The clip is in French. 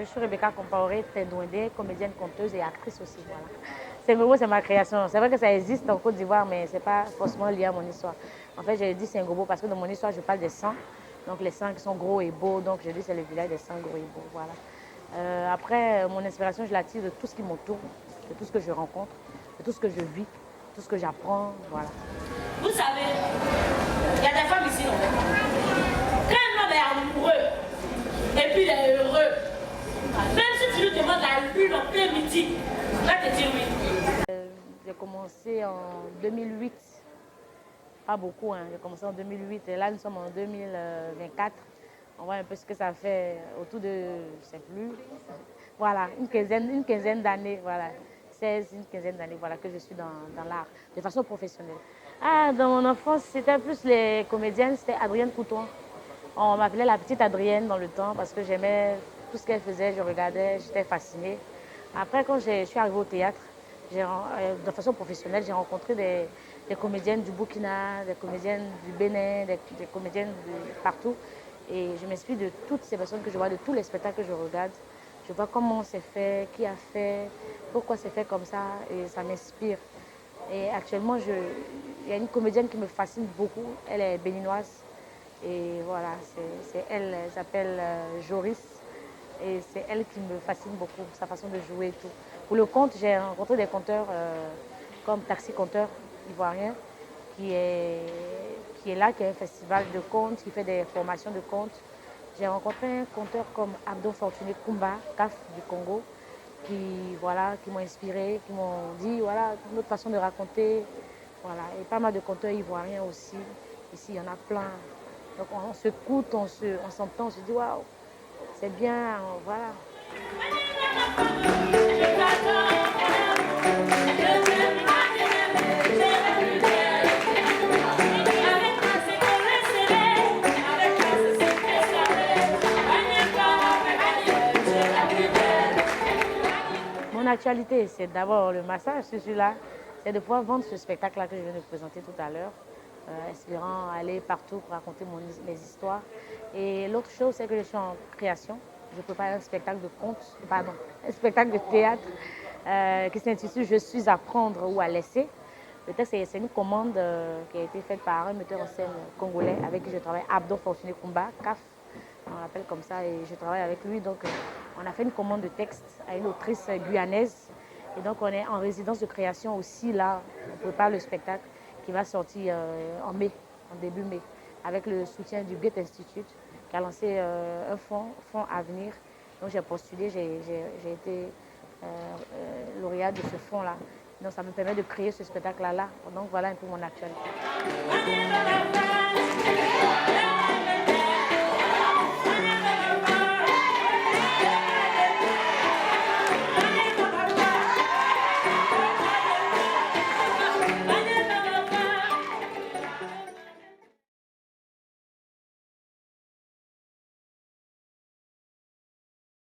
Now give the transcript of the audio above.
Je suis Rebecca Compaoré Tendouendé, comédienne, conteuse et actrice aussi. Voilà. Sengobo, c'est ma création. C'est vrai que ça existe en Côte d'Ivoire, mais ce n'est pas forcément lié à mon histoire. En fait, j'ai dit Sengobo parce que dans mon histoire, je parle des sangs. Donc les sangs qui sont gros et beaux. Donc je dis c'est le village des sangs gros et beaux. Voilà. Après, mon inspiration, je la tire de tout ce qui m'entoure, de tout ce que je rencontre, de tout ce que je vis, tout ce que j'apprends. Voilà. Vous savez, il y a des femmes ici, en fait. Quand un homme est amoureux, et puis il est heureux, même si tu lui demandes la lune en plein midi, il va te dire oui. J'ai commencé en 2008, pas beaucoup, hein. J'ai commencé en 2008 et là nous sommes en 2024. On voit un peu ce que ça fait autour de, je ne sais plus, voilà, une quinzaine d'années, voilà, 16, une quinzaine d'années, voilà, que je suis dans l'art, de façon professionnelle. Ah, dans mon enfance, c'était plus les comédiennes, c'était Adrienne Couton. On m'appelait la petite Adrienne dans le temps parce que j'aimais tout ce qu'elle faisait, je regardais, j'étais fascinée. Après, quand je suis arrivée au théâtre, de façon professionnelle, j'ai rencontré des comédiennes du Burkina, des comédiennes du Bénin, des comédiennes de partout. Et je m'inspire de toutes ces personnes que je vois, de tous les spectacles que je regarde. Je vois comment c'est fait, qui a fait, pourquoi c'est fait comme ça, et ça m'inspire. Et actuellement, il y a une comédienne qui me fascine beaucoup, elle est béninoise. Et voilà, elle s'appelle Joris. Et c'est elle qui me fascine beaucoup, sa façon de jouer et tout. Pour le conte, j'ai rencontré des conteurs comme Taxi Conteur ivoirien, qui est là, qui a un festival de contes, qui fait des formations de contes. J'ai rencontré un conteur comme Abdon Fortuné Kumba, CAF du Congo, voilà, qui m'ont inspiré, qui m'ont dit, voilà, notre façon de raconter. Voilà. Et pas mal de conteurs ivoiriens aussi. Ici, il y en a plein. Donc on s'écoute, on s'entend, on se dit, waouh, c'est bien, voilà. Mon actualité, c'est d'abord le massage, celui-là, c'est de pouvoir vendre ce spectacle-là que je viens de présenter tout à l'heure, espérant aller partout pour raconter mes histoires. Et l'autre chose, c'est que je suis en création. Je prépare un spectacle de conte, pardon, un spectacle de théâtre qui s'intitule Je suis à prendre ou à laisser. Le texte, c'est une commande qui a été faite par un metteur en scène congolais avec qui je travaille, Abdo Fortuné Kumba, CAF, on l'appelle comme ça, et je travaille avec lui. Donc, on a fait une commande de texte à une autrice guyanaise. Et donc, on est en résidence de création aussi, là, on prépare le spectacle qui va sortir en mai, en début mai, avec le soutien du Goethe Institute, qui a lancé un fonds Avenir. Donc, j'ai postulé, j'ai été lauréate de ce fonds-là. Donc, ça me permet de créer ce spectacle-là. Donc, voilà un peu mon actualité.